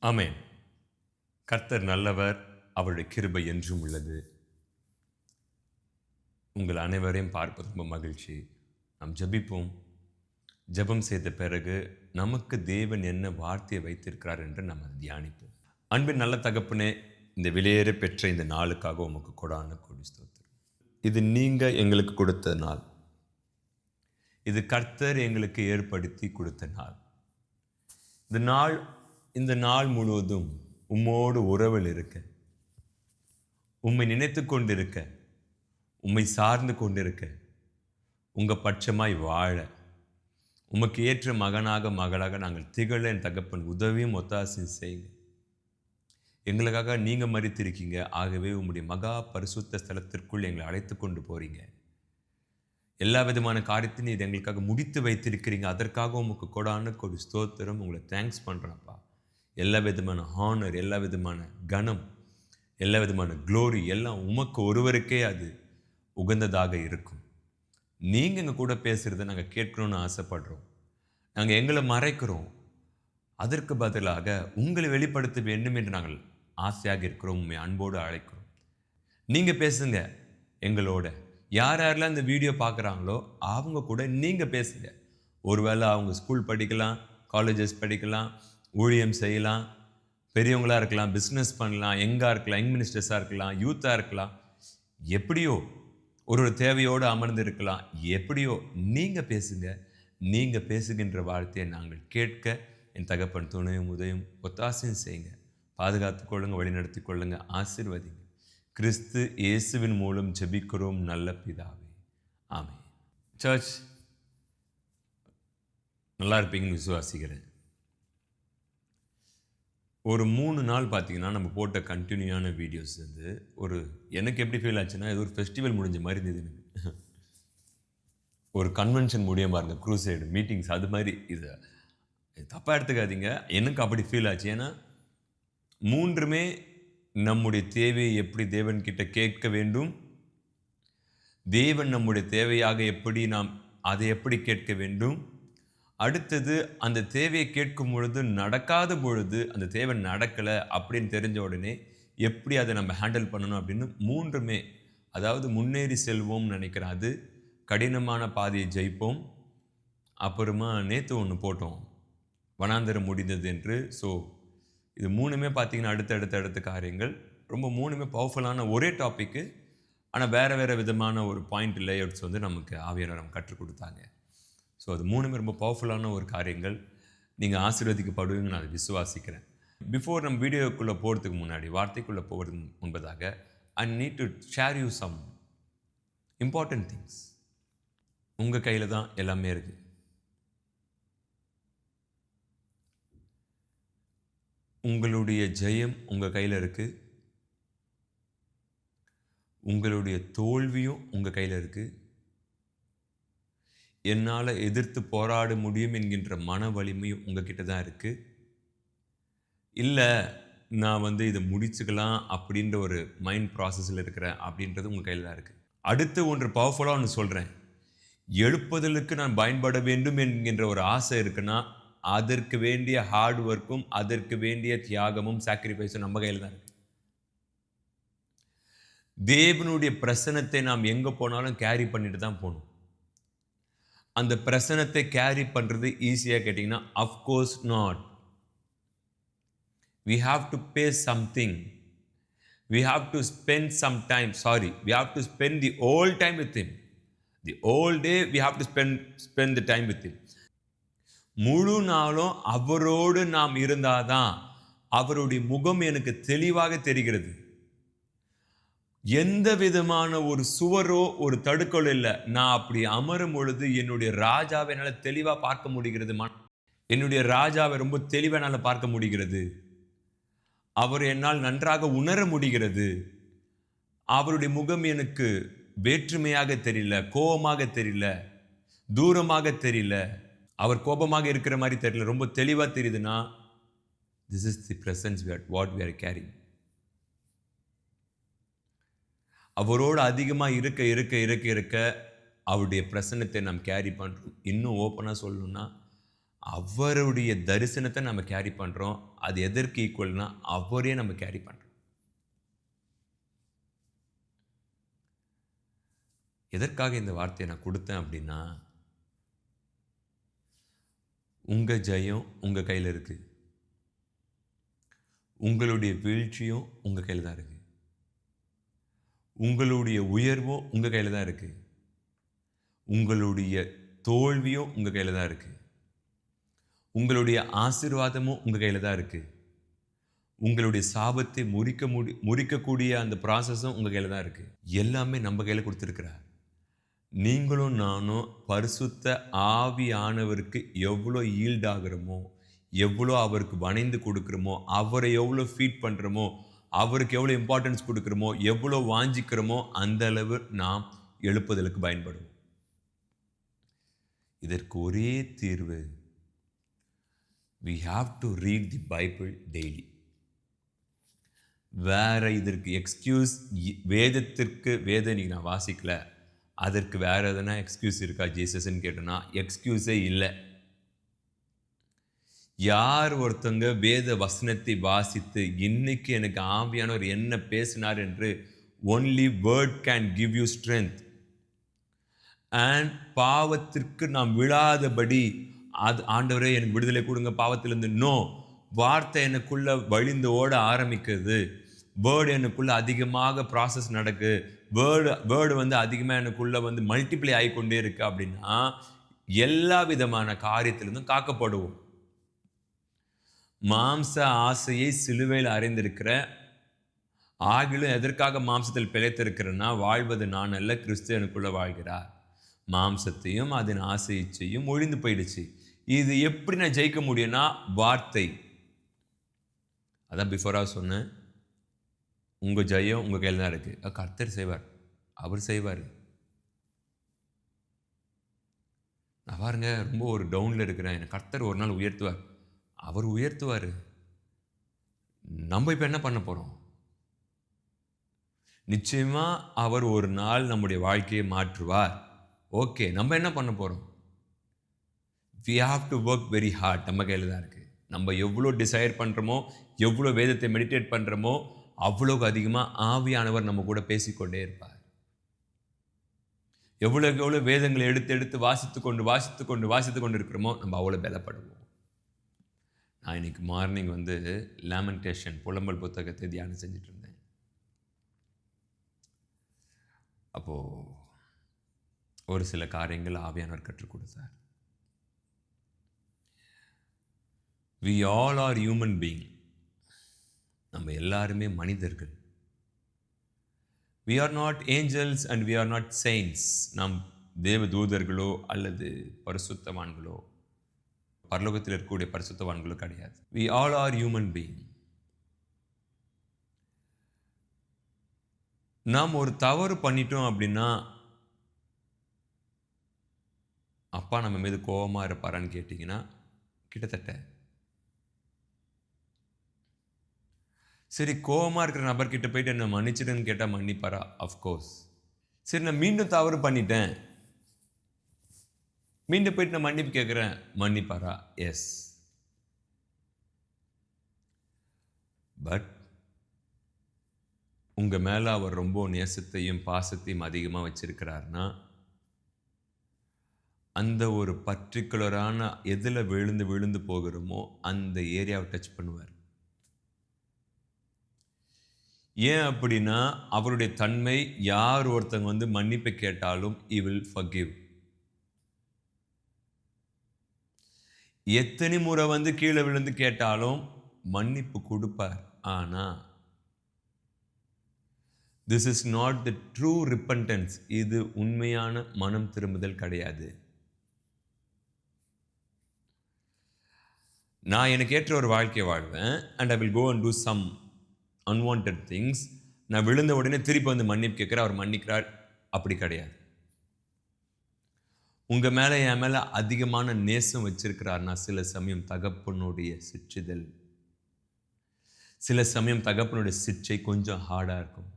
ஆமென். கர்த்தர் நல்லவர். அவருடைய கிருபை என்றும் உள்ளது. உங்கள் அனைவரையும் பார்ப்பது ரொம்ப மகிழ்ச்சி. நாம் ஜெபிப்போம். ஜெபம் செய்த பிறகு நமக்கு தேவன் என்ன வார்த்தையை வைத்திருக்கிறார் என்று நாம் அதை தியானிப்போம். அன்பின் நல்ல தகப்பனே, இந்த விலையேற பெற்ற இந்த நாளுக்காக உமக்கு கொடான கோடி ஸ்தோத்திரம். இது நீங்க எங்களுக்கு கொடுத்த நாள். இது கர்த்தர் எங்களுக்கு ஏற்படுத்தி கொடுத்த நாள். இந்த நாள் முழுவதும் உம்மோடு உறவில் இருக்க, உம்மை நினைத்து கொண்டிருக்க, உம்மை சார்ந்து கொண்டிருக்க, உங்க பட்சமாய் வாழ, உமக்கு ஏற்ற மகனாக மகளாக நாங்கள் திகழ என் தகப்பன் உதவியும் ஒத்தாசையும் செய்யுங்க. எங்களுக்காக நீங்க மரித்திருக்கீங்க. ஆகவே உம்முடைய மகா பரிசுத்த ஸ்தலத்திற்குள் எங்களை அழைத்து கொண்டு போறீங்க. எல்லா விதமான காரியத்தையும் நீர் எங்களுக்காக முடித்து வைத்திருக்கிறீங்க. அதற்காக உமக்கு கொடான கொடி ஸ்தோத்திரம். உங்களை தேங்க்ஸ் பண்ணுறேன்ப்பா. எல்லா விதமான ஹானர், எல்லா விதமான கனம், எல்லா விதமான க்ளோரி எல்லாம் உமக்கு ஒருவருக்கே அது உகந்ததாக இருக்கும். நீங்கள் எங்கள் கூட பேசுகிறத நாங்கள் கேட்கணும்னு ஆசைப்படுறோம். நாங்கள் எங்களை மறைக்கிறோம். அதற்கு பதிலாக உங்களை வெளிப்படுத்த வேண்டும் என்று நாங்கள் ஆசையாக இருக்கிறோம். உண்மை அன்போடு அழைக்கிறோம். நீங்கள் பேசுங்க எங்களோட. யார் யாரெல்லாம் இந்த வீடியோ பார்க்குறாங்களோ அவங்க கூட நீங்கள் பேசுங்க. ஒருவேளை அவங்க ஸ்கூல் படிக்கலாம், காலேஜஸ் படிக்கலாம், ஊழியம் செய்யலாம், பெரியவங்களாக இருக்கலாம், பிஸ்னஸ் பண்ணலாம், யங்காக இருக்கலாம், யங் மினிஸ்டர்ஸாக இருக்கலாம், யூத்தாக இருக்கலாம். எப்படியோ ஒரு தேவையோடு அமர்ந்து இருக்கலாம். எப்படியோ நீங்கள் பேசுங்க. நீங்கள் பேசுகின்ற வார்த்தையை நாங்கள் கேட்க என் தகப்பன் துணையும் உதயம் ஒத்தாசையும் செய்யுங்க. பாதுகாத்து கொள்ளுங்க, வழிநடத்தி கொள்ளுங்க, ஆசீர்வதிங்க. கிறிஸ்து இயேசுவின் மூலம் ஜெபிக்கிறோம் நல்ல பிதாவே, ஆமென். சர்ச், நல்லா இருப்பீங்கன்னு விசுவாசிக்கிறேன். ஒரு 3 நாள் பார்த்தீங்கன்னா நம்ம போட்ட கண்டினியூயான வீடியோஸ் வந்து எனக்கு எப்படி ஃபீல் ஆச்சுன்னா, இது ஒரு ஃபெஸ்டிவல் முடிஞ்ச மாதிரி இருந்தது எனக்கு. ஒரு கன்வென்ஷன் முடியும் பாருங்க, க்ரூசைடு மீட்டிங்ஸ், அது மாதிரி. இது தப்பாக எடுத்துக்காதீங்க, எனக்கு அப்படி ஃபீல் ஆச்சு. ஏன்னா 3மே நம்முடைய தேவையை எப்படி தேவன்கிட்ட கேட்க வேண்டும், தேவன் நம்முடைய தேவையாக எப்படி நாம் அதை எப்படி கேட்க வேண்டும், அடுத்தது அந்த தேவையை கேட்கும் பொழுது நடக்காத பொழுது அந்த தேவை நடக்கலை அப்படின்னு தெரிஞ்ச உடனே எப்படி அதை நம்ம ஹேண்டில் பண்ணணும் அப்படின்னு 3மே, அதாவது முன்னேறி செல்வோம்னு நினைக்கிறேன். அது கடினமான பாதையை ஜெயிப்போம். அப்புறமா நேற்று ஒன்று போட்டோம், வனாந்தரம் முடிந்தது என்று. ஸோ இது 3மே பார்த்தீங்கன்னா அடுத்த காரியங்கள். ரொம்ப 3மே பவர்ஃபுல்லான ஒரே டாப்பிக்கு, ஆனால் வேறு வேறு விதமான ஒரு பாயிண்ட் லேஅவுட்ஸ் வந்து நமக்கு ஆவியானவர் கற்றுக் கொடுத்தாங்க. ஸோ அது 3மே ரொம்ப பவர்ஃபுல்லான ஒரு காரியங்கள். நீங்கள் ஆசீர்வதிக்கப்படுவீங்கன்னு நான் அதை விசுவாசிக்கிறேன். பிஃபோர் நம்ம வீடியோக்குள்ளே போகிறதுக்கு முன்னாடி, வார்த்தைக்குள்ளே போகிறதுக்கு முன்பதாக, I need to share you some important things. உங்கள் கையில் தான் எல்லாமே இருக்குது. உங்களுடைய ஜெயம் உங்கள் கையில் இருக்குது. உங்களுடைய தோல்வியும் உங்கள் கையில் இருக்குது. என்னால் எதிர்த்து போராட முடியும் என்கின்ற மன வலிமையும் உங்ககிட்ட தான் இருக்குது. இல்லை நான் வந்து இதை முடிச்சுக்கலாம் அப்படின்ற ஒரு மைண்ட் ப்ராசஸில் இருக்கிறேன் அப்படின்றது உங்கள் கையில் தான் இருக்குது. அடுத்து ஒன்று பவர்ஃபுல்லாக ஒன்று சொல்கிறேன். எழுப்புதலுக்கு நான் பயன்பட வேண்டும் என்கின்ற ஒரு ஆசை இருக்குன்னா அதற்கு வேண்டிய ஹார்ட் ஒர்க்கும் அதற்கு வேண்டிய தியாகமும் சாக்ரிஃபைஸும் நம்ம கையில் தான் இருக்கு. தேவனுடைய பிரசனத்தை நாம் எங்கே போனாலும் கேரி பண்ணிட்டு தான் போகணும். அந்த பிரசனத்தை கேரி பண்ணுறது ஈஸியாக கேட்டிங்கன்னா, of course not. We have to pay something. We have to spend some time. We have to spend the whole time with him. The whole day we have to spend the time with him. முழு நாளும் அவரோடு நாம் இருந்தாதான் அவருடைய முகம் எனக்கு தெளிவாக தெரிகிறது. எந்த விதமான ஒரு சுவரோ ஒரு தடுக்கலோ இல்லை. நான் அப்படி அமரும் பொழுது என்னுடைய ராஜாவை என்னால் தெளிவாக பார்க்க முடிகிறது. என்னுடைய ராஜாவை ரொம்ப தெளிவாக என்னால் பார்க்க முடிகிறது. அவர் என்னால் நன்றாக உணர முடிகிறது. அவருடைய முகம் எனக்கு வேற்றுமையாக தெரியல, கோபமாக தெரியல, தூரமாக தெரியல, அவர் கோபமாக இருக்கிற மாதிரி தெரியல, ரொம்ப தெளிவாக தெரியுதுன்னா, this is the presence what we are carrying. அவரோடு அதிகமாக இருக்க அவருடைய பிரசன்னத்தை நாம் கேரி பண்ணுறோம். இன்னும் ஓப்பனாக சொல்லணும்னா, அவருடைய தரிசனத்தை நம்ம கேரி பண்ணுறோம். அது எதற்கு ஈக்குவல்னா அவரே நம்ம கேரி பண்ணுறோம். எதற்காக இந்த வார்த்தையை நான் கொடுத்தேன் அப்படின்னா, உங்கள் ஜெயம் உங்கள் கையில் இருக்குது. உங்களுடைய வீழ்ச்சியும் உங்கள் கையில் தான் இருக்குது. உங்களுடைய உயர்வும் உங்கள் கையில் தான் இருக்குது. உங்களுடைய தோல்வியும் உங்கள் கையில் தான் இருக்குது. உங்களுடைய ஆசீர்வாதமும் உங்கள் கையில் தான் இருக்குது. உங்களுடைய சாபத்தை முறிக்கக்கூடிய அந்த ப்ராசஸும் உங்கள் கையில் தான் இருக்குது. எல்லாமே நம்ம கையில் கொடுத்துருக்கிறார். நீங்களும் நானும் பரிசுத்த ஆவியானவருக்கு எவ்வளோ ஈல்ட் ஆகிறோமோ, எவ்வளோ அவருக்கு வணைந்து கொடுக்குறோமோ, அவரை எவ்வளோ ஃபீட் பண்ணுறோமோ, அவருக்கு எவ்வளோ இம்பார்ட்டன்ஸ் கொடுக்குறோமோ, எவ்வளோ வாஞ்சிக்கிறோமோ அந்த அளவு நாம் எழுப்புதலுக்கு பயன்படுவோம். இதற்கு ஒரே தீர்வு, we have to read the Bible daily. வேற இதற்கு எக்ஸ்கியூஸ், வேதம் நீங்க நான் வாசிக்கல, அதற்கு வேற எதனா எக்ஸ்கியூஸ் இருக்கா ஜீசஸ்ன்னு கேட்டோன்னா எக்ஸ்கியூஸே இல்லை. யார் ஒருத்தங்க வேத வசனத்தை வாசித்து இன்னைக்கு எனக்கு ஆவியானவர் என்ன பேசினார் என்று only word can give you strength and பாவத்திற்கு நாம் விழாதபடி அது ஆண்டவரே எனக்கு விடுதலை கொடுங்க பாவத்திலிருந்து, நோ, வார்த்தை எனக்குள்ள வழிந்து ஓட ஆரம்பிக்கிறது. வேர்டு எனக்குள்ள அதிகமாக ப்ராசஸ் நடக்கு. வேர்டு வந்து அதிகமாக எனக்குள்ள வந்து மல்டிப்ளை ஆகிக்கொண்டே இருக்கு அப்படின்னா எல்லா விதமான காரியத்திலிருந்தும் காக்கப்படுவோம். மாம்ச ஆசையை சிலுவையில் அறைந்திருக்கிற ஆகிலும் எதற்காக மாம்சத்தில் பிழைத்திருக்கிறேன்னா, வாழ்வது நான் அல்ல, கிறிஸ்து எனக்குள்ள வாழ்கிறார். மாம்சத்தையும் அதன் ஆசையையும் ஒழிந்து போயிடுச்சு. இது எப்படி நான் ஜெயிக்க முடியும்னா வார்த்தை. அதான் பிஃபோராக சொன்னேன், உங்கள் ஜெயம் உங்கள் கையில் தான் இருக்குது. கர்த்தர் செய்வார், அவர் செய்வார். நான் பாருங்க ரொம்ப ஒரு டவுனில் இருக்கிறேன், என்னை கர்த்தர் ஒரு நாள் உயர்த்துவார். அவர் உயர்த்துவார். நம்ம இப்போ என்ன பண்ண போகிறோம்? நிச்சயமாக அவர் ஒரு நாள் நம்முடைய வாழ்க்கையை மாற்றுவார். ஓகே, நம்ம என்ன பண்ண போகிறோம்? we have to work very hard. நம்ம கையில் தான் இருக்குது. நம்ம எவ்வளோ டிசைர் பண்ணுறோமோ, எவ்வளோ வேதத்தை மெடிடேட் பண்ணுறோமோ, அவ்வளோக்கு அதிகமாக ஆவியானவர் நம்ம கூட பேசிக்கொண்டே இருப்பார். எவ்வளோக்கு எவ்வளோ வேதங்களை எடுத்து வாசித்து கொண்டு இருக்கிறோமோ நம்ம அவ்வளோ பலப்படுவோம். நான் இன்னைக்கு மார்னிங் வந்து லேமெண்டேஷன் புலம்பல் புத்தகத்தை தியானம் செஞ்சுட்டு இருந்தேன். அப்போது ஒரு சில காரியங்கள் ஆவியானவர் கற்றுக் கொடுத்தார். we all are human being. நம்ம எல்லாருமே மனிதர்கள். we are not angels and we are not saints. நாம் தேவ தூதர்களோ அல்லது பரிசுத்தவான்களோ, பரலோகத்தில் இருக்கக்கூடிய பரிசுத்தவான்களோ கிடையாது. we all are human being. நாம் ஒரு தவறு பண்ணிட்டோம் அப்படின்னா அப்பா நம்ம மீது கோபமாக இருப்பாரான்னு கேட்டிங்கன்னா கிட்டத்தட்ட. சரி, கோபமாக இருக்கிற நபர்கிட்ட போயிட்டு என்ன மன்னிச்சிடுன்னு கேட்டால் மன்னிப்பாரா? அஃப்கோர்ஸ். சரி, நான் மீண்டும் தவறு பண்ணிட்டேன், மீண்டும் போயிட்டு நான் மன்னிப்பு கேட்குறேன், மன்னிப்பாரா? எஸ். பட் உங்கள் மேலே அவர் ரொம்ப நேசத்தையும் பாசத்தையும் அதிகமாக வச்சிருக்கிறாருன்னா அந்த ஒரு பர்டிகுலரான எதில் விழுந்து போகிறோமோ அந்த ஏரியாவை டச் பண்ணுவார். ஏன் அப்படின்னா அவருடைய தன்மை, யார் ஒருத்தங்க வந்து மன்னிப்பு கேட்டாலும் he will forgive. எத்தனை முறை வந்து கீழே விழுந்து கேட்டாலும் மன்னிப்பு கொடுப்பார். ஆனா this is not the true repentance. இது உண்மையான மனம் திரும்புதல் கிடையாது. நான் எனக்கு ஏற்ற ஒரு வாழ்க்கையை வாழ்வேன் and I will go and do some unwanted things. நான் விழுந்த உடனே திருப்பி வந்து மன்னிப்பு கேட்குறேன், அவர் மன்னிக்கிறார். அப்படி கிடையாது. உங்கள் மேலே என் மேலே அதிகமான நேசம் வச்சிருக்கிறார்னா சில சமயம் தகப்பனுடைய சிற்றிதழ், சில சமயம் தகப்பனுடைய சிற்றை கொஞ்சம் ஹார்டாக இருக்கும்.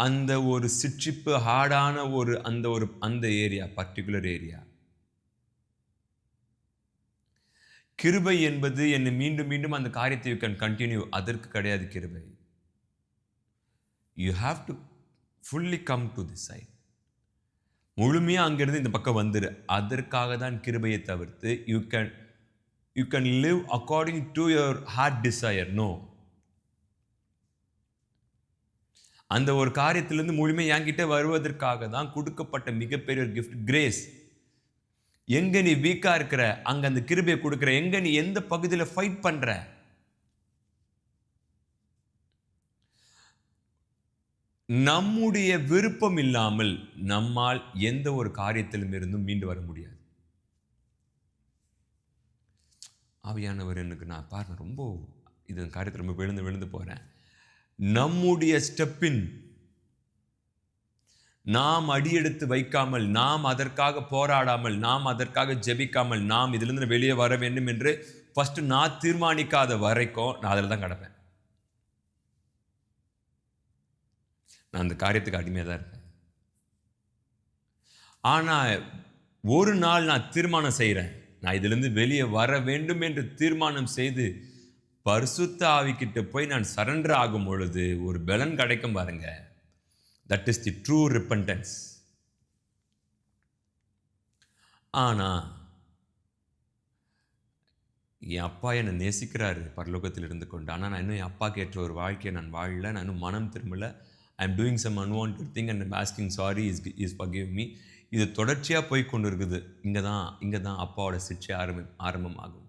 அந்த ஒரு சிற்றிப்பு ஹார்டான அந்த ஏரியா, பர்டிகுலர் ஏரியா. கிருபை என்பது என்னை மீண்டும் மீண்டும் அந்த காரியத்தை யூ கேன் கண்டினியூ. அதற்கு கிடையாது கிருபை. You have to fully come to this side. முழுமையா அங்கிருந்து இந்த பக்கம் வந்துரு. அதற்காக தான் கிருபையை தவிர்த்து you can live according to your heart desire. No. அந்த ஒரு காரியத்திலிருந்து முழுமை என்கிட்ட வருவதற்காக தான் கொடுக்கப்பட்ட மிகப்பெரிய ஒரு கிஃப்ட் கிரேஸ். எங்க நீ வீக்கா இருக்கிற அங்க அந்த கிருபையை கொடுக்கிற. எங்க நீ எந்த பகுதியில் ஃபைட் பண்ற, நம்முடைய விருப்பம் இல்லாமல் நம்மால் எந்த ஒரு காரியத்திலும் இருந்தும் மீண்டு வர முடியாது. ஆவியானவர் எனக்கு நான் பாருங்க ரொம்ப இது காரியத்தை ரொம்ப விழுந்து போறேன். நம்முடைய ஸ்டெப்பின் நாம் அடியெடுத்து வைக்காமல், நாம் அதற்காக போராடாமல், நாம் அதற்காக ஜெபிக்காமல், நாம் இதிலிருந்து வெளியே வர வேண்டும் என்று ஃபர்ஸ்ட் நான் தீர்மானிக்காத வரைக்கும் நான் அதில் தான் கிடப்பேன். நான் அந்த காரியத்துக்கு அடிமையாக தான் இருப்பேன். ஆனால் ஒரு நாள் நான் தீர்மானம் செய்கிறேன், நான் இதிலிருந்து வெளியே வர வேண்டும் என்று தீர்மானம் செய்து பரிசுத்த ஆவிக்கிட்ட போய் நான் சரண்டர் ஆகும் பொழுது ஒரு பலன் கிடைக்கும் பாருங்க. That is the true repentance. ஆனால் என் அப்பா என்னை நேசிக்கிறாரு பரலோகத்தில் இருந்து கொண்டு. ஆனால் நான் இன்னும் என் அப்பாவுக்கு ஏற்ற ஒரு வாழ்க்கையை நான் வாழல. நான் இன்னும் மனம் திரும்பல. I am doing some unwanted thing and I'm asking sorry, is forgive me. இது தொடர்ச்சியாக போய் கொண்டு இருக்குது. இங்கே தான் அப்பாவோட சிக்ஷை ஆரம்பமாகும்.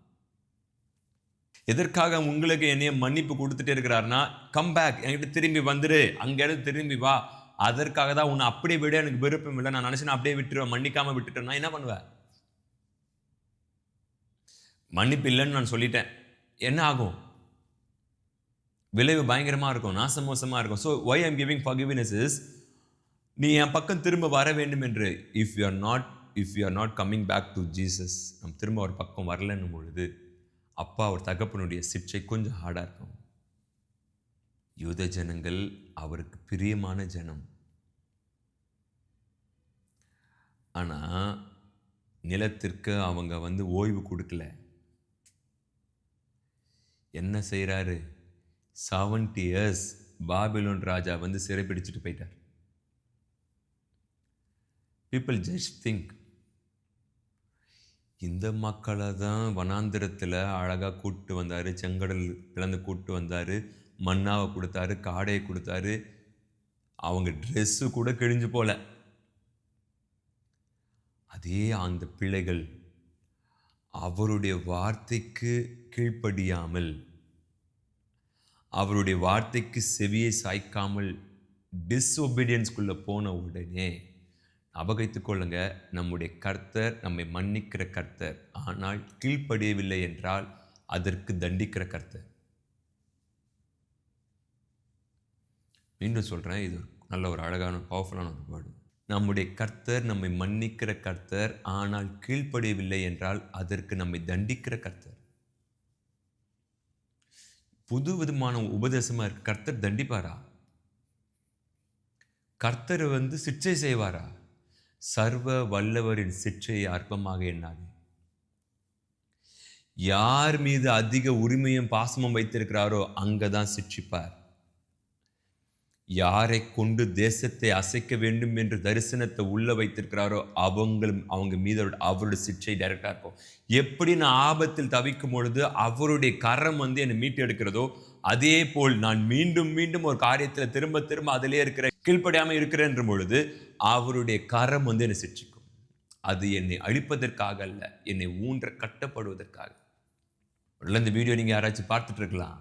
எதற்காக உங்களுக்கு என்னைய மன்னிப்பு கொடுத்துட்டே இருக்கிறாருன்னா, கம் பேக், என்கிட்ட திரும்பி வந்துரு, அங்கேருந்து திரும்பி வா. அதற்காக தான் உன்னை அப்படியே விட எனக்கு விருப்பம் இல்லை. நான் நினச்சி நான் அப்படியே விட்டுருவேன். மன்னிக்காம விட்டுட்டேன்னா என்ன பண்ணுவேன்? மன்னிப்பு இல்லைன்னு நான் சொல்லிட்டேன், என்ன ஆகும்? விளைவு பயங்கரமாக இருக்கும், நாசமோசமாக இருக்கும். So why I'm giving forgiveness is, நீ என் பக்கம் திரும்ப வர வேண்டும் என்று. If you are not coming back to Jesus, நம்ம திரும்ப ஒரு பக்கம் வரலன்னும் பொழுது அப்பா ஒரு தகப்பனுடைய சிக்ஷை கொஞ்சம் ஹார்டாக இருக்கும். யூத ஜனங்கள் அவருக்கு பிரியமான ஜனம். ஆனால் நிலத்திற்கு அவங்க ஓய்வு கொடுக்கல. என்ன செய்கிறாரு? 70 years பாபிலோன் ராஜா சிறைப்பிடிச்சிட்டு போயிட்டார். பீப்புள் ஜஸ்ட் திங்க், இந்த மக்களை தான் வனாந்திரத்தில் அழகாக கூப்பிட்டு வந்தார், செங்கடல் பிளந்து கூப்பிட்டு வந்தார், மன்னாவை கொடுத்தாரு, காடையை கொடுத்தாரு, அவங்க ட்ரெஸ்ஸு கூட கிழிஞ்சு போல. அதே அந்த பிள்ளைகள் அவருடைய வார்த்தைக்கு கீழ்ப்படியாமல், அவருடைய வார்த்தைக்கு செவியை சாய்க்காமல் டிஸ்ஒபீடியன்ஸ்குள்ளே போன உடனே அபகைத்துக் கொள்ளுங்க, நம்முடைய கர்த்தர் நம்மை மன்னிக்கிற கர்த்தர். ஆனால் கீழ்ப்படியவில்லை என்றால் அதற்கு தண்டிக்கிற கர்த்தர். மீண்டும் சொல்கிறேன், இது நல்ல ஒரு அழகான பவர்ஃபுல்லான ஒரு வேர்டு. நம்முடைய கர்த்தர் நம்மை மன்னிக்கிற கர்த்தர், ஆனால் கீழ்ப்படியவில்லை என்றால் அதற்கு நம்மை தண்டிக்கிற கர்த்தர். புது விதமான உபதேசமாக இருக்கு. கர்த்தர் தண்டிப்பாரா? கர்த்தர் சிற்றை செய்வாரா? சர்வ வல்லவரின் சிற்றையை அற்பமாக எண்ணாது. யார் மீது அதிக உரிமையும் பாசமும் வைத்திருக்கிறாரோ அங்கதான் சிட்சிப்பார். யாரை கொண்டு தேசத்தை அசைக்க வேண்டும் என்று தரிசனத்தை உள்ள வைத்திருக்கிறாரோ அவங்க மீது அவருடைய சிற்றை டைரக்டா இருக்கும். எப்படி நான் ஆபத்தில் தவிக்கும் பொழுது அவருடைய கரம் என்னை மீட்டு எடுக்கிறதோ, அதே போல் நான் மீண்டும் மீண்டும் ஒரு காரியத்தில் திரும்ப திரும்ப அதிலே இருக்கிற கீழ்ப்படியாமல் இருக்கிறேன் பொழுது அவருடைய கரம் என்னை சிட்சிக்கும். அது என்னை அழிப்பதற்காக அல்ல, என்னை ஊன்ற கட்டப்படுவதற்காக. இந்த வீடியோ நீங்க யாராச்சும் பார்த்துட்டு இருக்கலாம்.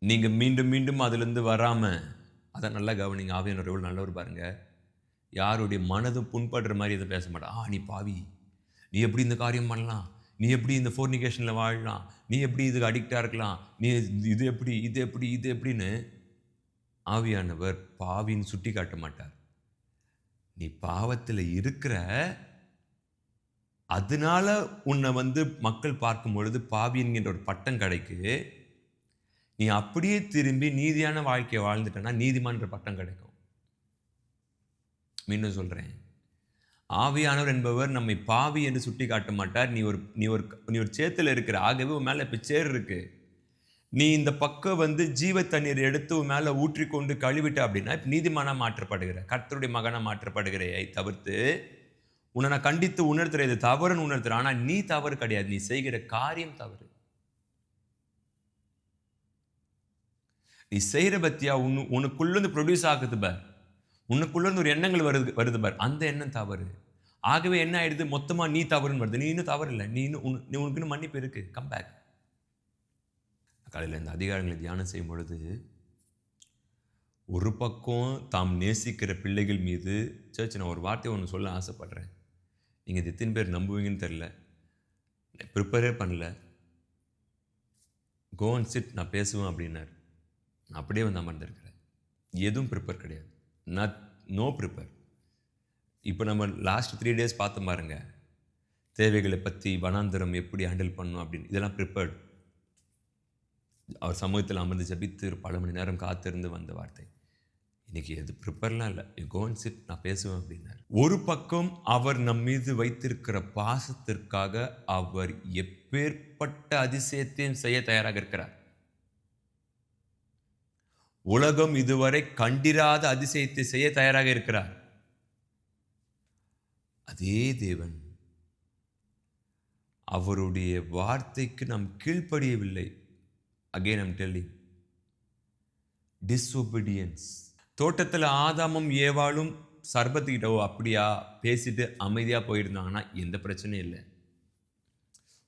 நீங்க மீண்டும் மீண்டும் அதிலிருந்து வராம அதை நல்லா கவனிங்க. ஆவியானவர் எவ்வளவு நல்லவர் பாருங்க. யாருடைய மனதும் புண்படுற மாதிரி இதை பேச மாட்டான். நீ பாவி, நீ எப்படி இந்த காரியம் பண்ணலாம், நீ எப்படி இந்த ஃபோர்னிகேஷனில் வாழலாம், நீ எப்படி இதுக்கு அடிக்டாக இருக்கலாம், நீ இது எப்படி இது எப்படி இது எப்படின்னு ஆவியானவர் பாவின்னு சுட்டி காட்ட மாட்டார். நீ பாவத்தில் இருக்கிற, அதனால உன்னை மக்கள் பார்க்கும் பொழுது பாவி என்கின்ற ஒரு பட்டம் கிடைக்கு. நீ அப்படியே திரும்பி நீதியான வாழ்க்கையை வாழ்ந்துட்டனா நீதிமான்ற பட்டம் கிடைக்கும். மீண்டும் சொல்றேன், ஆவியானவர் என்பவர் நம்மை பாவி என்று சுட்டி காட்ட மாட்டார். நீ ஒரு சேத்துல இருக்கிற, ஆகவே உன் மேல இப்ப சேர் இருக்கு, நீ இந்த பக்கம் ஜீவ தண்ணீர் எடுத்து உன் மேல ஊற்றிக்கொண்டு கழுவிட்ட அப்படின்னா நீதிமானா மாற்றப்படுகிற, கர்த்தருடைய மகனா மாற்றப்படுகிறதை தவிர்த்து உன்னை நான் கண்டித்து உணர்த்துறேன், இது தவறுன்னு உணர்த்துறேன். ஆனா நீ தவறு கிடையாது, நீ செய்கிற காரியம் தவறு. நீ செய்கிற பத்தியா உனக்குள்ளேருந்து ப்ரொடியூஸ் ஆகுது பார், உனக்குள்ளேருந்து ஒரு எண்ணங்கள் வருது பார், அந்த எண்ணம் தவறு. ஆகவே என்ன ஆயிடுது, மொத்தமா நீ தவறுன்னு வருது. நீ இன்னும் தவறு இல்லை, உனக்கு இன்னும் மன்னிப்பு இருக்கு, கம் பேக். காலையில் இந்த அதிகாரங்களை தியானம் செய்யும் பொழுது ஒரு பக்கம் தாம் நேசிக்கிற பிள்ளைகள் மீது சர்ச், நான் ஒரு வார்த்தை ஒன்று சொல்ல ஆசைப்படுறேன். நீங்கள் இது எத்தனை பேர் நம்புவீங்கன்னு தெரில, ப்ரிப்பரே பண்ணல, கோ அண்ட் சிட், நான் பேசுவேன் அப்படின்னார். நான் அப்படியே அமர்ந்திருக்கிறேன். எதுவும் ப்ரிப்பேர் கிடையாது, நோ ப்ரிப்பேர். இப்போ நம்ம லாஸ்ட் 3 days பார்த்து பாருங்க, தேவைகளை பற்றி, வனாந்தரம் எப்படி ஹேண்டில் பண்ணணும் அப்படின்னு, இதெல்லாம் ப்ரிப்பேர்டு. அவர் சமூகத்தில் அமர்ந்து ஜபித்து பல மணி நேரம் காத்திருந்து வந்த வார்த்தை. இன்னைக்கு எது ப்ரிப்பேர்லாம் இல்லை, கோ அண்ட் சிட், நான் பேசுவேன் அப்படின்னார். ஒரு பக்கம் அவர் நம் மீது வைத்திருக்கிற பாசத்திற்காக அவர் எப்பேற்பட்ட அதிசயத்தையும் செய்ய தயாராக இருக்கிறார். உலகம் இதுவரை கண்டிராத அதிசயத்தை செய்ய தயாராக இருக்கிறார். அதே தேவன் அவருடைய வார்த்தைக்கு நாம் கீழ்ப்படியவில்லை. Again I'm telling, disobedience. தோட்டத்தில் ஆதாமும் ஏவாளும் சர்பத்துக்கிட்ட அப்படியா பேசிட்டு அமைதியாக போயிருந்தாங்கன்னா எந்த பிரச்சனையும் இல்லை.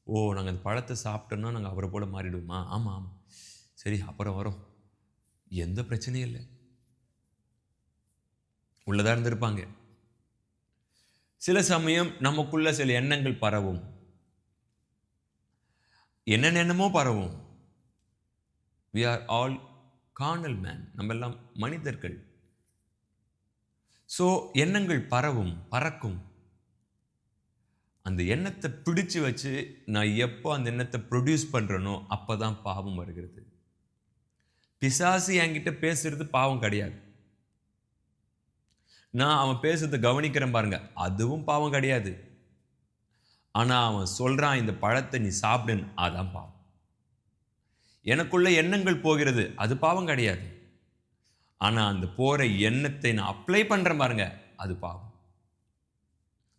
நாங்கள் அந்த பழத்தை சாப்பிட்டோம்னா நாங்கள் அவரை போல மாறிடுவோமா? ஆமாம் ஆமாம், சரி அப்புறம் வரோம், எந்த பிரச்சனையும் இல்லை, உள்ளதாக இருந்திருப்பாங்க. சில சமயம் நமக்குள்ள சில எண்ணங்கள் பரவும், என்னென்ன எண்ணமோ பரவும். we are all carnal man, நம்ம எல்லாம் மனிதர்கள். ஸோ எண்ணங்கள் பறக்கும். அந்த எண்ணத்தை பிடிச்சு வச்சு நான் எப்போ அந்த எண்ணத்தை ப்ரொடியூஸ் பண்ணுறனோ அப்போ தான் பாவம் வருகிறது. பிசாசு என்கிட்ட பேசுறது பாவம் கிடையாது, நான் அவன் பேசுறதை கவனிக்கிறேன் பாருங்க, அதுவும் பாவம் கிடையாது. ஆனால் அவன் சொல்கிறான் இந்த பழத்தை நீ சாப்பிடுன்னு, அதான் பாவம். எனக்குள்ள எண்ணங்கள் போகிறது, அது பாவம் கிடையாது. ஆனால் அந்த போகிற எண்ணத்தை நான் அப்ளை பண்ணுறேன் பாருங்க, அது பாவம்.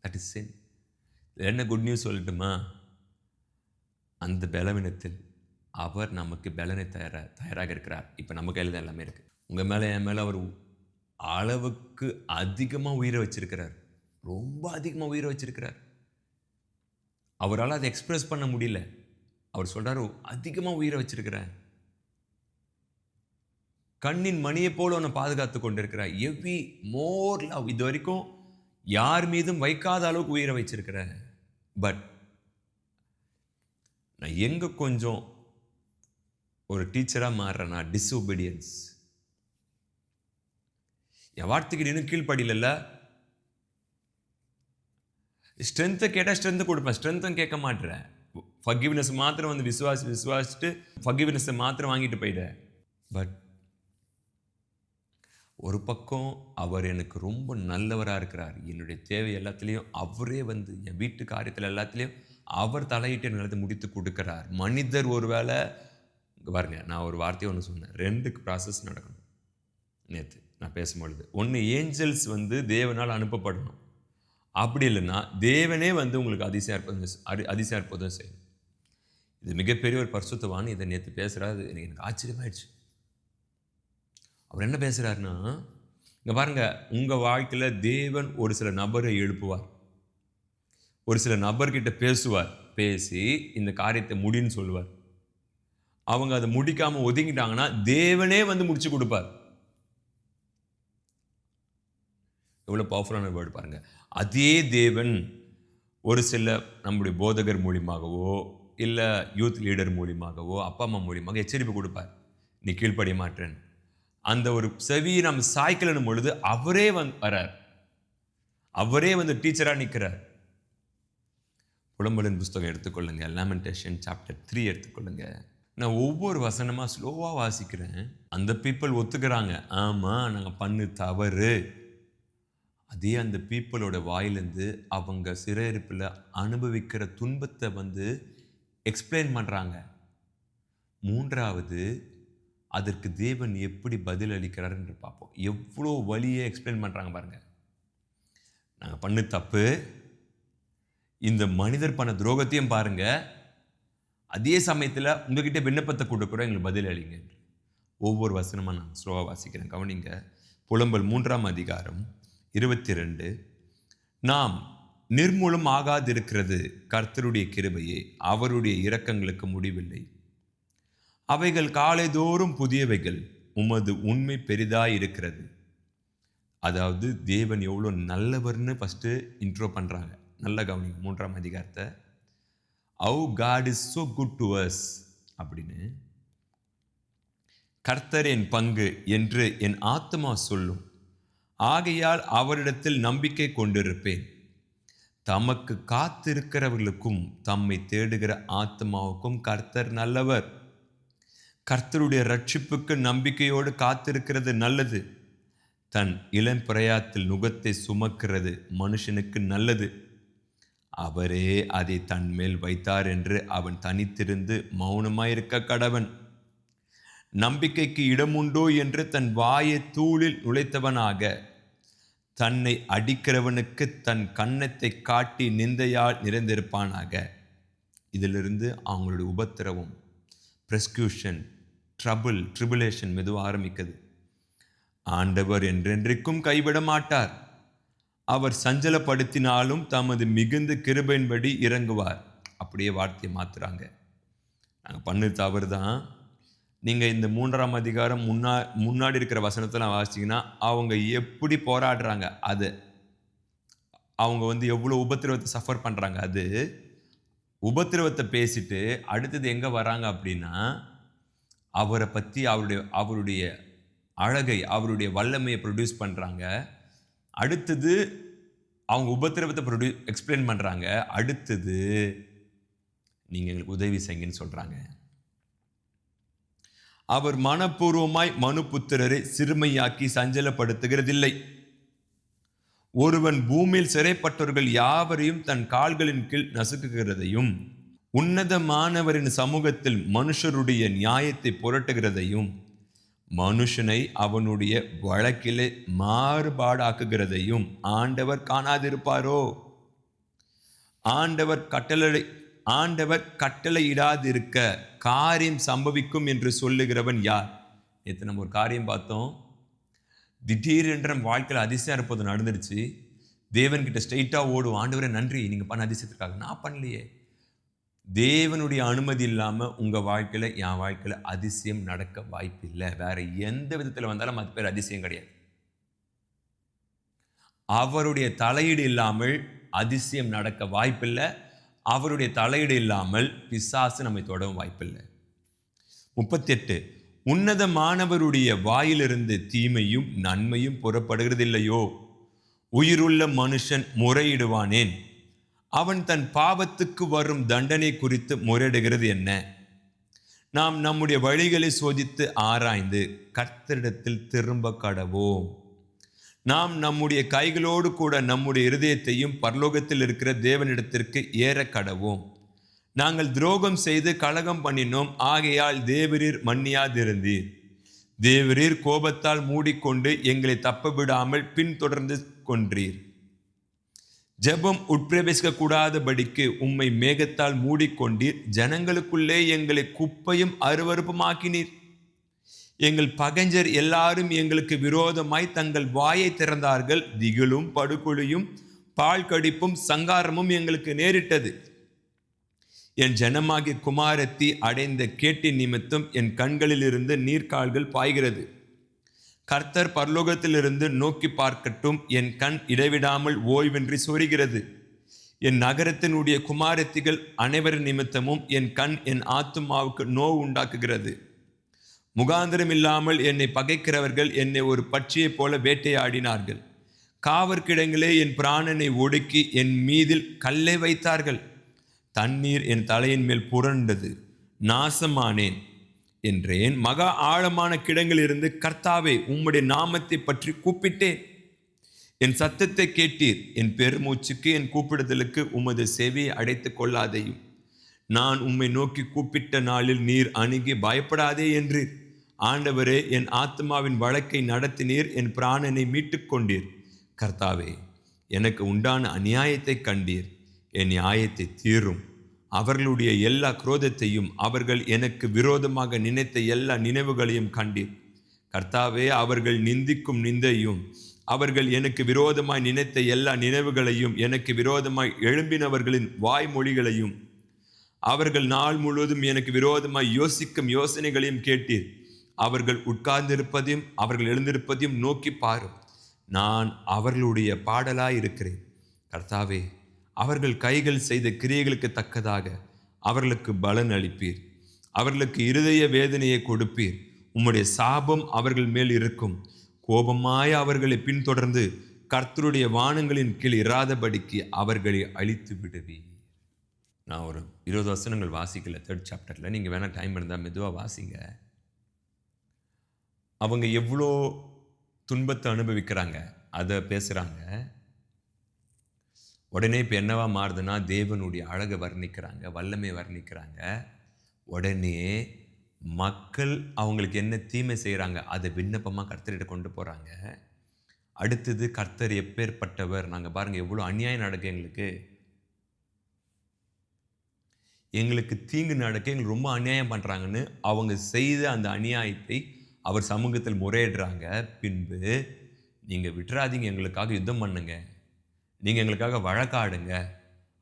That is sin. என்ன குட் நியூஸ் சொல்லட்டுமா? அந்த பலவீனத்தில் அவர் நமக்கு பலனை தயாராக இருக்கிறார். இப்போ நம்ம கையில் தான் எல்லாமே இருக்குது. உங்கள் மேலே என் மேலே அவர் அளவுக்கு அதிகமாக உயிரை வச்சிருக்கிறார், ரொம்ப அதிகமாக உயிரை வச்சிருக்கிறார். அவரால் அதை எக்ஸ்பிரஸ் பண்ண முடியல. அவர் சொல்றாரு, அதிகமாக உயிரை வச்சிருக்கிறேன், கண்ணின் மணியை போல உன்னை பாதுகாத்து கொண்டிருக்கிறார், எவ்வி மோர் லவ், இது வரைக்கும் யார் மீதும் வைக்காத அளவுக்கு உயிரை வச்சிருக்கிறேன். பட் நான் எங்க கொஞ்சம் ஒரு டீச்சராக மாறுறேன்னா டிஸ்ஒபீடியன்ஸ். என் வார்த்தைக்கு இன்னும் கீழ்ப்படியில. ஸ்ட்ரென்த்தை கேட்டால் ஸ்ட்ரென்த்தை கொடுப்பேன், ஸ்ட்ரென்த்தும் கேட்க மாட்டேறேன். ஃபர்கிவ்னஸ் மாத்திரம் விசுவாசிட்டு ஃபர்கிவ்னஸை மாத்திரம் வாங்கிட்டு போயிட்டேன். பட் ஒரு பக்கம் அவர் எனக்கு ரொம்ப நல்லவராக இருக்கிறார். என்னுடைய தேவை எல்லாத்துலேயும் அவரே என் வீட்டு காரியத்தில் எல்லாத்துலேயும் அவர் தலையிட்டு நல்லது முடித்து கொடுக்கிறார். மனிதர் ஒருவேளை பாருங்க, நான் ஒரு வார்த்தையை ஒன்று சொன்னேன், 2 ப்ராசஸ் நடக்கணும். நேற்று நான் பேசும்பொழுது, ஒன்று ஏஞ்சல்ஸ் தேவனால் அனுப்பப்படணும், அப்படி இல்லைன்னா தேவனே உங்களுக்கு அதிசய அற்புதம் செய்யணும். இது மிகப்பெரிய ஒரு பரிசுத்தவான் இதை நேற்று பேசுகிறாரு. எனக்கு ஆச்சரியமாயிடுச்சு. அவர் என்ன பேசுகிறாருன்னா, இங்கே பாருங்க, உங்கள் வாழ்க்கையில் தேவன் ஒரு சில நபரை எழுப்புவார், ஒரு சில நபர்கிட்ட பேசுவார், பேசி இந்த காரியத்தை முடின்னு சொல்லுவார். அவங்க அதை முடிக்காமல் ஒதுங்கிட்டாங்கன்னா தேவனே முடிச்சு கொடுப்பார். எவ்வளோ பவர்ஃபுல்லான வேர்டு பாருங்க. அதே தேவன் ஒரு சில நம்முடைய போதகர் மூலியமாகவோ இல்லை யூத் லீடர் மூலியமாகவோ அப்பா அம்மா மூலியமாக எச்சரிப்பு கொடுப்பார், நீ கீழ்ப்படிய மாட்டேன். அந்த ஒரு செவியை நம்ம சாய்க்கலனும் பொழுது அவரே வரார், அவரே டீச்சராக நிற்கிறார். புலம்பலின் புஸ்தகம் எடுத்துக்கொள்ளுங்க, லாமெண்டேஷன் சாப்டர் 3 எடுத்துக்கொள்ளுங்க. நான் ஒவ்வொரு வசனமாக ஸ்லோவாக வாசிக்கிறேன். அந்த பீப்புள் ஒத்துக்கிறாங்க, ஆமாம் நாங்கள் பண்ணு தவறு. அதே அந்த பீப்புளோட வாயிலேருந்து அவங்க சிறையிருப்பில் அனுபவிக்கிற துன்பத்தை எக்ஸ்பிளைன் பண்ணுறாங்க. மூன்றாவது, அதற்கு தேவன் எப்படி பதில் அளிக்கிறார் என்று பார்ப்போம். எவ்வளோ வழியை எக்ஸ்பிளைன் பண்ணுறாங்க பாருங்கள். நாங்கள் பண்ணு தப்பு, இந்த மனிதர் பண்ண துரோகத்தையும் பாருங்க, அதே சமயத்தில் உங்ககிட்ட விண்ணப்பத்தை கொடுக்குறோம், எங்களுக்கு பதில் அளிங்க. ஒவ்வொரு வசனமாக நான் ஸ்லோவாக வாசிக்கிறேன், கவனிங்க. புலம்பல் 3ஆம் அதிகாரம் 22. நாம் நிர்மூலம் ஆகாதிருக்கிறது கர்த்தருடைய கிருபையே, அவருடைய இரக்கங்களுக்கு முடிவில்லை. அவைகள் காலைதோறும் புதியவைகள், உமது உண்மை பெரிதாய் இருக்கிறது. அதாவது தேவன் எவ்வளோ நல்லவர்னு ஃபஸ்ட்டு இன்ட்ரோ பண்ணுறாங்க. நல்ல கவனிங்க 3ஆம் அதிகாரத்தை. How God is so good to us அப்படின்னு. கர்த்தர் என் பங்கு என்று என் ஆத்மா சொல்லும், ஆகையால் அவரிடத்தில் நம்பிக்கை கொண்டிருப்பேன். தமக்கு காத்திருக்கிறவர்களுக்கும் தம்மை தேடுகிற ஆத்மாவுக்கும் கர்த்தர் நல்லவர். கர்த்தருடைய ரட்சிப்புக்கு நம்பிக்கையோடு காத்திருக்கிறது நல்லது. தன் இளம் பிரயாத்தில் நுகத்தை சுமக்கிறது மனுஷனுக்கு நல்லது. அவரே அதை தன் மேல் வைத்தார் என்று அவன் தனித்திருந்து மௌனமாயிருக்க கடவன். நம்பிக்கைக்கு இடமுண்டோ என்று தன் வாயை தூளில் நுழைத்தவனாக, தன்னை அடிக்கிறவனுக்கு தன் கன்னத்தை காட்டி நிந்தையால் நிறைந்திருப்பானாக. இதிலிருந்து அவங்களுடைய உபத்திரவம், ப்ரெஸ்கியூஷன், ட்ரிபுலேஷன் மெதுவாக ஆரம்பிக்குது. ஆண்டவர் என்றென்றைக்கும் கைவிட மாட்டார். அவர் சஞ்சலப்படுத்தினாலும் தமது மிகுந்த கிருபையின்படி இறங்குவார். அப்படியே வார்த்தையை மாற்றுறாங்க. நாங்கள் பண்ணு தவறு தான். நீங்கள் இந்த 3ஆம் அதிகாரம் முன்னாடி இருக்கிற வசனத்தெல்லாம் வாசிச்சிங்கன்னா அவங்க எப்படி போராடுறாங்க, அது அவங்க எவ்வளோ உபத்திரவத்தை சஃபர் பண்ணுறாங்க, அது உபத்திரவத்தை பேசிட்டு அடுத்தது எங்கே வராங்க அப்படின்னா, அவரை பற்றி அவருடைய அழகை, அவருடைய வல்லமையை ப்ரொடியூஸ் பண்ணுறாங்க. அடுத்தது அவங்க உபத்திரவத்தை எக்ஸ்பிளைன் பண்ணுறாங்க. அடுத்தது நீங்கள் எங்களுக்கு உதவி செய்யுங்கன்னு சொல்கிறாங்க. அவர் மனப்பூர்வமாய் மனுபுத்திரரை சிறுமையாக்கி சஞ்சலப்படுத்துகிறதில்லை. ஒருவன் பூமியில் சிறைப்பட்டவர்கள் யாவரையும் தன் கால்களின் கீழ் நசுக்குகிறதையும், உன்னதமானவரின் சமூகத்தில் மனுஷருடைய நியாயத்தை புரட்டுகிறதையும், மனுஷனை அவனுடைய வழக்கிலே மாறுபாடாக்குகிறதையும் ஆண்டவர் காணாதிருப்பாரோ? ஆண்டவர் கட்டளையிடாதிருக்க காரியம் சம்பவிக்கும் என்று சொல்லுகிறவன் யார்? நேற்று நம்ம ஒரு காரியம் பார்த்தோம். திடீரென்ற வாழ்க்கையில் அதிசயம் இருப்பது நடந்துருச்சு. தேவன்கிட்ட ஸ்ட்ரெயிட்டாக ஓடும், ஆண்டவரே நன்றி நீங்கள் பண்ண அதிசயத்துக்காக. நான் பண்ணலையே. தேவனுடைய அனுமதி இல்லாமல் உங்கள் வாழ்க்கையில், என் வாழ்க்கையில் அதிசயம் நடக்க வாய்ப்பு இல்லை. வேறு எந்த விதத்தில் வந்தாலும் அது பேர் அதிசயம் கிடையாது. அவருடைய தலையீடு இல்லாமல் அதிசயம் நடக்க வாய்ப்பில்லை. அவருடைய தலையீடு இல்லாமல் பிசாசு நம்மை தொடவும் வாய்ப்பில்லை. 38. உன்னதமானவருடைய வாயிலிருந்து தீமையும் நன்மையும் புறப்படுகிறதில்லையோ? உயிருள்ள மனுஷன் முறையிடுவானேன்? அவன் தன் பாவத்துக்கு வரும் தண்டனை குறித்து முறையிடுகிறது என்ன? நாம் நம்முடைய வழிகளை சோதித்து ஆராய்ந்து கர்த்தரிடத்தில் திரும்ப கடவோம். நாம் நம்முடைய கைகளோடு கூட நம்முடைய இருதயத்தையும் பரலோகத்தில் இருக்கிற தேவனிடத்திற்கு ஏற கடவோம். நாங்கள் துரோகம் செய்து கலகம் பண்ணினோம், ஆகையால் தேவரீர் மன்னியாதிருந்தீர். தேவரீர் கோபத்தால் மூடிக்கொண்டு எங்களை தப்ப விடாமல் பின்தொடர்ந்து கொன்றீர். ஜெபம் உட்பிரவேசிக்க கூடாதபடிக்கு உம்மை மேகத்தால் மூடிக்கொண்டீர். ஜனங்களுக்குள்ளே எங்களை குப்பையும் அருவருப்புமாக்கினீர். எங்கள் பகைஞர் எல்லாரும் எங்களுக்கு விரோதமாய் தங்கள் வாயை திறந்தார்கள். திகிலும் படுகொலியும் பால் கடிப்பும் சங்காரமும் எங்களுக்கு நேரிட்டது. என் ஜனமாகிய குமாரத்தி அடைந்த கேட்டின் நிமித்தம் என் கண்களிலிருந்து நீர்க்கால்கள் பாய்கிறது. கர்த்தர் பரலோகத்திலிருந்து நோக்கி பார்க்கட்டும். என் கண் இடைவிடாமல் ஓய்வின்றி சொரிகிறது. என் நகரத்தினுடைய குமாரத்திகள் அனைவரின் நிமித்தமும் என் கண் என் ஆத்துமாவுக்கு நோவு உண்டாக்குகிறது. முகாந்திரம் இல்லாமல் என்னை பகைக்கிறவர்கள் என்னை ஒரு பட்சியைப் போல வேட்டையாடினார்கள். காவற்கிடங்களே என் பிராணனை ஒடுக்கி என் மீதில் கல்லை வைத்தார்கள். தண்ணீர் என் தலையின் மேல் புரண்டது. நாசமானேன். என்றேன். மகா ஆழமான கிடங்கிலிருந்து கர்த்தாவே உம்முடைய நாமத்தை பற்றி கூப்பிட்டேன். என் சத்தத்தை கேட்டீர். என் பெருமூச்சுக்கு என் கூப்பிடுதலுக்கு உமது செவியை அடைத்து கொள்ளாதேயும். நான் உம்மை நோக்கி கூப்பிட்ட நாளில் நீர் அணுகி பயப்படாதே என்றீர். ஆண்டவரே, என் ஆத்மாவின் வழக்கை நடத்தினீர். என் பிராணனை மீட்டுக் கொண்டீர். கர்த்தாவே, எனக்கு உண்டான அநியாயத்தை கண்டீர். என் நியாயத்தை தீரும். அவர்களுடைய எல்லா குரோதத்தையும் அவர்கள் எனக்கு விரோதமாக நினைத்த எல்லா நினைவுகளையும் கண்டீர். கர்த்தாவே, அவர்கள் நிந்திக்கும் நிந்தையும் அவர்கள் எனக்கு விரோதமாய் நினைத்த எல்லா நினைவுகளையும் எனக்கு விரோதமாய் எழும்பினவர்களின் வாய்மொழிகளையும் அவர்கள் நாள் முழுவதும் எனக்கு விரோதமாய் யோசிக்கும் யோசனைகளையும் கேட்டீர். அவர்கள் உட்கார்ந்திருப்பதையும் அவர்கள் எழுந்திருப்பதையும் நோக்கி பாரும். நான் அவர்களுடைய பாடலாய் இருக்கிறேன். கர்த்தாவே, அவர்கள் கைகள் செய்த கிரியைகளுக்கு தக்கதாக அவர்களுக்கு பலன் அளிப்பீர். அவர்களுக்கு இருதய வேதனையை கொடுப்பீர். உம்முடைய சாபம் அவர்கள் மேல் இருக்கும். கோபமாய் அவர்களை பின்தொடர்ந்து கர்த்தருடைய வானங்களின் கீழ் இராதபடிக்கு அவர்களை அழித்து விடுவீர். நான் ஒரு 20 வசனங்கள் வாசிக்கல 3rd சாப்டரில். நீங்கள் வேணால் டைம் இருந்தால் மெதுவாக வாசிங்க. அவங்க எவ்வளோ துன்பத்தை அனுபவிக்கிறாங்க அதை பேசுகிறாங்க. உடனே இப்போ என்னவா மாறுதுன்னா தேவனுடைய அழகை வர்ணிக்கிறாங்க, வல்லமை வர்ணிக்கிறாங்க. உடனே மக்கள் அவங்களுக்கு என்ன தீமை செய்கிறாங்க அதை விண்ணப்பமாக கர்த்தர்கிட்ட கொண்டு போகிறாங்க. அடுத்தது, கர்த்தர் எப்பேற்பட்டவர், நாங்கள் பாருங்கள் எவ்வளோ அநியாயம் நடக்க எங்களுக்கு தீங்கு நடக்க எங்களுக்கு ரொம்ப அநியாயம் பண்ணுறாங்கன்னு அவங்க செய்த அந்த அநியாயத்தை அவர் சமூகத்தில் முறையிடுறாங்க. பின்பு நீங்கள் விட்டுறாதீங்க, எங்களுக்காக யுத்தம் பண்ணுங்க, நீங்கள் எங்களுக்காக வழக்காடுங்க,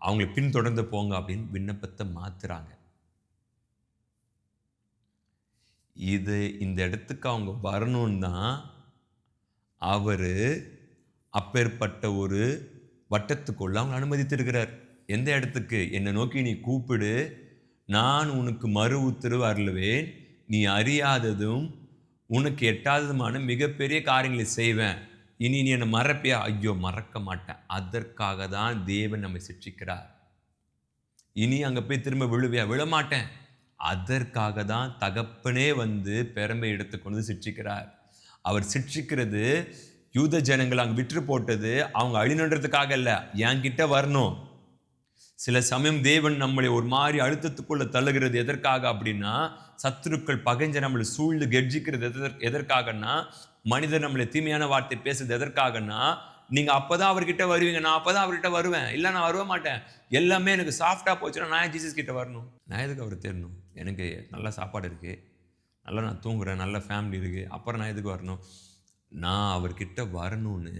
அவங்களை பின்தொடர்ந்து போங்க அப்படின்னு விண்ணப்பத்தை மாற்றுறாங்க. இது இந்த இடத்துக்கு அவங்க வரணும்னு தான் அவர் அப்பேற்பட்ட ஒரு வட்டத்துக்குள்ள அவங்க அனுமதித்திருக்கிறார். எந்த இடத்துக்கு? என்னை நோக்கி நீ கூப்பிடு, நான் உனக்கு மறு உத்தரவு அருளுவேன், நீ அறியாததும் உனக்கு எட்டாததுமான மிகப்பெரிய காரியங்களை செய்வேன், இனி நீ என்னை மறப்பியா? ஐயோ, மறக்க மாட்டேன். அதற்காக தான் தேவன் நம்மை சிட்சிக்கிறார். இனி அங்கே போய் திரும்ப விழுவியா? விழமாட்டேன். அதற்காக தான் தகப்பனே வந்து பெருமை எடுத்துக்கொண்டு சிட்சிக்கிறார். அவர் சிட்சிக்கிறது யூத ஜனங்கள் அங்கே விற்று போட்டது அவங்க அழிநன்றதுக்காக இல்லை, என்கிட்ட வரணும். சில சமயம் தேவன் நம்மளை ஒரு மாதிரி அழுத்தத்துக்குள்ள தள்ளுகிறது எதற்காக அப்படின்னா, சத்துருக்கள் பகைஞ்ச நம்மளை சூழ்ந்து கெர்ஜிக்கிறது எதற்காகன்னா, மனிதர் நம்மளை தீமையான வார்த்தை பேசுறது எதற்காகன்னா, நீங்கள் அப்போதான் அவர்கிட்ட வருவீங்க, நான் அப்போதான் அவர்கிட்ட வருவேன், இல்லை நான் வருவ மாட்டேன், எல்லாமே எனக்கு சாஃப்டாக போச்சுன்னா நான் ஜீசஸ் கிட்ட வரணும். நான் எதுக்கு அவர் தேடணும்? எனக்கு நல்ல சாப்பாடு இருக்குது, நல்லா நான் தூங்குறேன், நல்ல ஃபேமிலி இருக்குது, அப்புறம் நான் எதுக்கு வரணும்? நான் அவர்கிட்ட வரணும்னு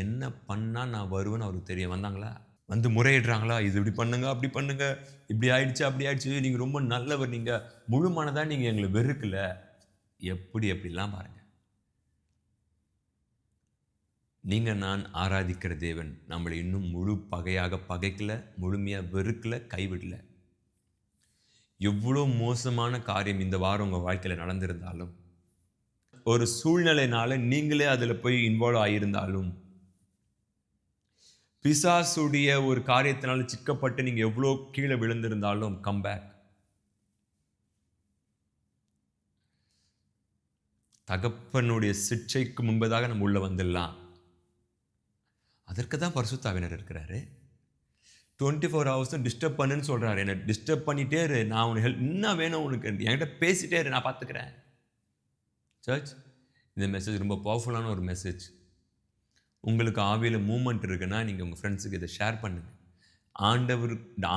என்ன பண்ணால் நான் வருவேன்னு அவருக்கு தெரியும். வந்தாங்களா? வந்து முறையிடுறாங்களா? இது இப்படி பண்ணுங்க, அப்படி பண்ணுங்க, இப்படி ஆயிடுச்சு, அப்படி ஆயிடுச்சு, நீங்கள் ரொம்ப நல்லவர், நீங்கள் முழுமானதாக நீங்கள் எங்களை வெறுக்கல, எப்படிலாம் பாருங்கள். நீங்கள் நான் ஆராதிக்கிற தேவன் நம்மளை இன்னும் முழு பகையாக பகைக்கல, முழுமையாக வெறுக்கல, கைவிடல. எவ்வளோ மோசமான காரியம் இந்த வாரம் உங்கள் வாழ்க்கையில் நடந்திருந்தாலும், ஒரு சூழ்நிலைனால நீங்களே அதில் போய் இன்வால்வ் ஆகியிருந்தாலும், பிசாசுடைய ஒரு காரியத்தினால சிக்கப்பட்டு நீங்கள் எவ்வளோ கீழே விழுந்திருந்தாலும், கம்பேக். தகப்பனுடைய சிட்சைக்கு முன்பதாக நம்ம உள்ள வந்துடலாம். அதற்கு தான் பரிசுத்த ஆவியானவர் இருக்கிறாரு. 24 hours டிஸ்டர்ப் பண்ணுன்னு சொல்கிறாரு. என்னை டிஸ்டர்ப் பண்ணிட்டே இரு, நான் உனக்கு ஹெல்ப், என்ன வேணும் உனக்கு, என்கிட்ட பேசிட்டே இரு, நான் பார்த்துக்கிறேன். சர்ச், இந்த மெசேஜ் ரொம்ப பவர்ஃபுல்லான ஒரு மெசேஜ். உங்களுக்கு ஆவியில் மூமெண்ட் இருக்குன்னா நீங்கள் உங்கள் ஃப்ரெண்ட்ஸுக்கு இதை ஷேர் பண்ணுங்கள்.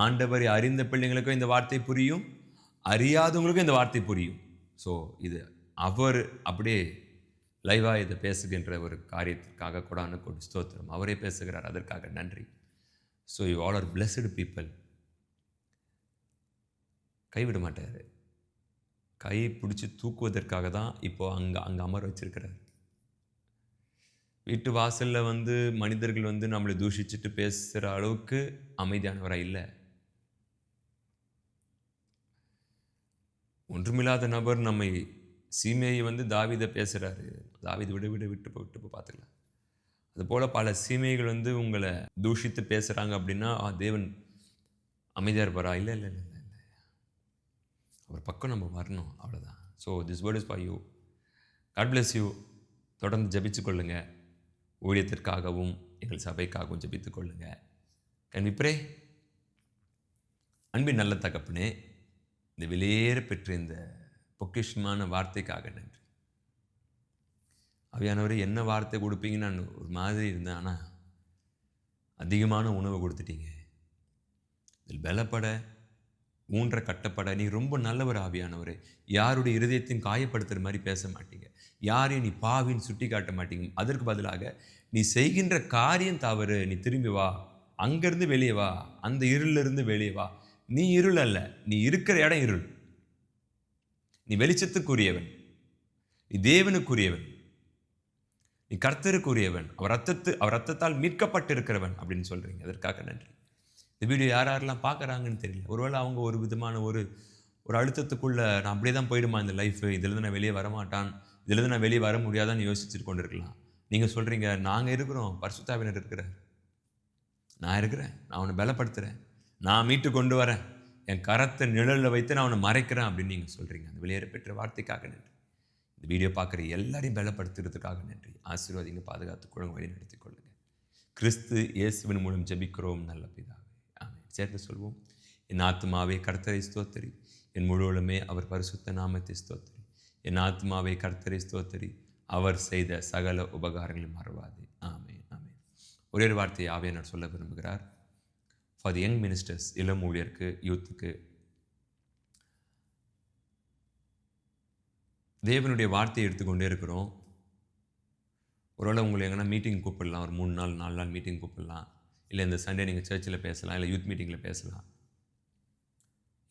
ஆண்டவரை அறிந்த பிள்ளைங்களுக்கும் இந்த வார்த்தை புரியும், அறியாதவங்களுக்கும் இந்த வார்த்தை புரியும். ஸோ இது அவர் அப்படியே லைவாக இதை பேசுகின்ற ஒரு காரியத்திற்காக கொடான கொடு ஸ்தோத்திரம். அவரே பேசுகிறார், அதற்காக நன்றி. So you all are blessed people. கைவிட மாட்டார். கை பிடிச்சி தூக்குவதற்காக தான் இப்போ அங்கே அமர வச்சிருக்கிறார். வீட்டு வாசலில் வந்து மனிதர்கள் வந்து நம்மளை தூஷிச்சுட்டு பேசுகிற அளவுக்கு அமைதியானவராக இல்லை. ஒன்றுமில்லாத நபர் நம்மை சீமையை வந்து தாவீதை பேசுகிறாரு, தாவீது விட்டு பார்த்துக்கலாம். அதுபோல் பல சீமைகள் வந்து உங்களை தூஷித்து பேசுகிறாங்க அப்படின்னா தேவன் அமைதியாக இருப்பாரா? இல்லை. அவர் பக்கம் நம்ம வரணும், அவ்வளோதான். So this word is for you. God bless you. தொடர்ந்து ஜெபித்து கொள்ளுங்க. ஊழியத்திற்காகவும் எங்கள் சபைக்காகவும் ஜெபித்து கொள்ளுங்க. Can we pray? அன்பின் நல்ல தகப்பனே, இந்த வெளியேற பெற்ற இந்த பொக்கிஷமான வார்த்தைக்காக நன்றி. ஆவியானவரே, என்ன வார்த்தை கொடுப்பீங்கன்னு நான் ஒரு மாதிரி இருந்தேன், ஆனால் அதிகமான உணவை கொடுத்துட்டீங்க. இதில் பலப்பட, ஊன்ற கட்டப்பட நீ ரொம்ப நல்லவர் ஆவியானவரே. யாருடைய இருதயத்தையும் காயப்படுத்துகிற மாதிரி பேச மாட்டீங்க. யாரையும் நீ பாவின்னு சுட்டி காட்ட மாட்டீங்க. அதற்கு பதிலாக நீ செய்கின்ற காரியம் தவறு, நீ திரும்பி வா, அங்கேருந்து வெளியே வா, அந்த இருளிலிருந்து வெளியே வா. நீ இருள் அல்ல, நீ இருக்கிற இடம் இருள். நீ வெளிச்சத்துக்குரியவன், நீ தேவனுக்குரியவன், நீ கர்த்தருக்குரியவன், அவர் ரத்தத்தால் மீட்கப்பட்டிருக்கிறவன் அப்படின்னு சொல்கிறீங்க. அதற்காக நன்றி. இந்த வீடியோ யாரெல்லாம் பார்க்குறாங்கன்னு தெரியல. ஒருவேளை அவங்க ஒரு விதமான ஒரு அழுத்தத்துக்குள்ளே நான் அப்படியே தான் போயிடுமா இந்த லைஃபு, இதுலேருந்து நான் வெளியே வரமாட்டான், இதுலேருந்து நான் வெளியே வர முடியாதான்னு யோசிச்சுட்டு கொண்டு இருக்கலாம். நீங்கள் சொல்கிறீங்க, நாங்கள் இருக்கிறோம், பரிசுத்தாவினர் இருக்கிறார், நான் இருக்கிறேன், நான் அவனை பலப்படுத்துகிறேன், நான் மீட்டு கொண்டு வரேன், என் கரத்தை நிழலில் வைத்து நான் அவனை மறைக்கிறேன் அப்படின்னு நீங்கள் சொல்கிறீங்க. அந்த வெளியேற பெற்ற வார்த்தைக்காக நன்றி. இந்த வீடியோ பார்க்குற எல்லாரையும் பலப்படுத்துறதுக்காக நன்றி. ஆசீர்வாதிங்க, பாதுகாத்து கொள்ளுங்க, வழி நடத்தி கொள்ளுங்க. கிறிஸ்து இயேசுவின் மூலம் ஜெபிக்கிறோம் நல்ல பிதாவே, ஆமென். சேர்த்து சொல்வோம். என் ஆத்துமாவே கர்த்தரை ஸ்தோத்திரி, என் முழுவதுமே அவர் பரிசுத்த நாமத்தை ஸ்தோத்திரி. என் ஆத்துமாவை கர்த்தரை ஸ்தோத்திரி, அவர் செய்த சகல உபகாரங்களும் மறவாது. ஆமென், ஆமென். ஒரே ஒரு வார்த்தையை ஆவியானவர் சொல்ல விரும்புகிறார். ஃபார் தி யங் மினிஸ்டர்ஸ், இளம் ஊழியருக்கு, யூத்துக்கு, தேவனுடைய வார்த்தையை எடுத்துக்கொண்டே இருக்கிறோம். ஒருவேளை உங்களை எங்கன்னா மீட்டிங் கூப்பிடலாம், ஒரு 3 நாள் 4 நாள் மீட்டிங் கூப்பிடலாம், இல்லை இந்த சண்டே நீங்கள் சர்ச்சில் பேசலாம், இல்லை யூத் மீட்டிங்கில் பேசலாம்.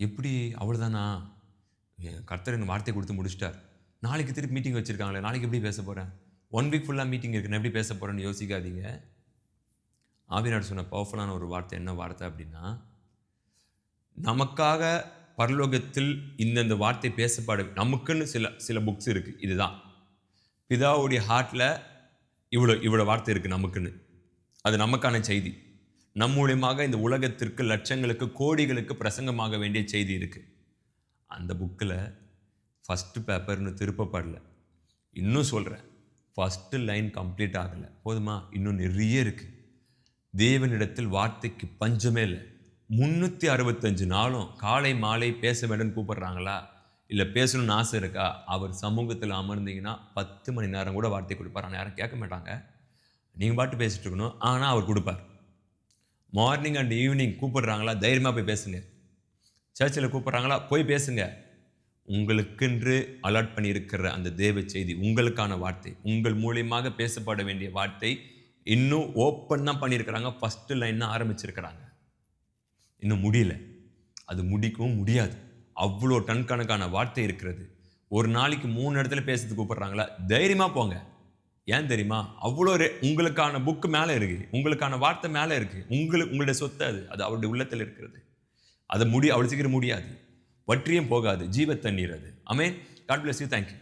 எப்படி அவ்வளோதானா, கர்த்தர் எனக்கு வார்த்தை கொடுத்து முடிச்சிட்டார், நாளைக்கு திருப்பி மீட்டிங் வச்சுருக்காங்களே, நாளைக்கு எப்படி பேச போகிறேன், 1 வீக் ஃபுல்லாக மீட்டிங் இருக்குது, நான் எப்படி பேச போகிறேன்னு யோசிக்காதீங்க. ஆவியானவர் சொன்ன பவர்ஃபுல்லான ஒரு வார்த்தை. என்ன வார்த்தை அப்படின்னா, நமக்காக பரலோகத்தில் இந்த வார்த்தை பேசப்பட, நமக்குன்னு சில புக்ஸ் இருக்குது. இதுதான் பிதாவுடைய ஹார்ட்டில் இவ்வளோ வார்த்தை இருக்குது நமக்குன்னு. அது நமக்கான செய்தி. நம் மூலியமாக இந்த உலகத்திற்கு லட்சங்களுக்கு கோடிகளுக்கு பிரசங்கமாக வேண்டிய செய்தி இருக்குது. அந்த புக்கில் ஃபஸ்ட்டு பேப்பர்னு திருப்பப்படலை. இன்னும் சொல்கிறேன், ஃபஸ்ட்டு லைன் கம்ப்ளீட் ஆகலை. போதுமா? இன்னும் நிறைய இருக்குது. தேவனிடத்தில் வார்த்தைக்கு பஞ்சமே இல்லை. 365 நாளும் காலை மாலை பேச வேண்டும்னு கூப்பிட்றாங்களா, இல்லை பேசணும்னு ஆசை இருக்கா, அவர் சமூகத்தில் அமர்ந்தீங்கன்னா 10 மணி நேரம் கூட வார்த்தை கொடுப்பார். ஆனால் யாரும் கேட்க மாட்டாங்க. நீங்கள் பாட்டு பேசிட்டு இருக்கணும், ஆனால் அவர் கொடுப்பார். மார்னிங் அண்ட் ஈவினிங் கூப்பிடுறாங்களா, தைரியமாக போய் பேசுங்க. சர்ச்சில் கூப்பிட்றாங்களா, போய் பேசுங்க. உங்களுக்கென்று அலாட் பண்ணியிருக்கிற அந்த தேவ செய்தி, உங்களுக்கான வார்த்தை, உங்கள் மூலியமாக பேசப்பட வேண்டிய வார்த்தை இன்னும் ஓப்பன் தான் பண்ணியிருக்கிறாங்க. ஃபஸ்ட்டு லைன் தான் ஆரம்பிச்சிருக்கிறாங்க, இன்னும் முடியல. அது முடிக்கவும் முடியாது. அவ்வளோ டன் கணக்கான வார்த்தை இருக்கிறது. ஒரு நாளைக்கு 3 இடத்துல பேசுறதுக்கு கூப்பிட்றாங்களா, தைரியமாக போங்க. ஏன் தெரியுமா? அவ்வளோ உங்களுக்கான புக்கு மேலே இருக்குது, உங்களுக்கான வார்த்தை மேலே இருக்குது. உங்களுடைய சொத்து அது அவருடைய உள்ளத்தில் இருக்கிறது. அதை அவ்வளோ சீக்கிரம் முடியாது, வற்றியும் போகாது, ஜீவ தண்ணீர் அது. Amen. God bless you. Thank you.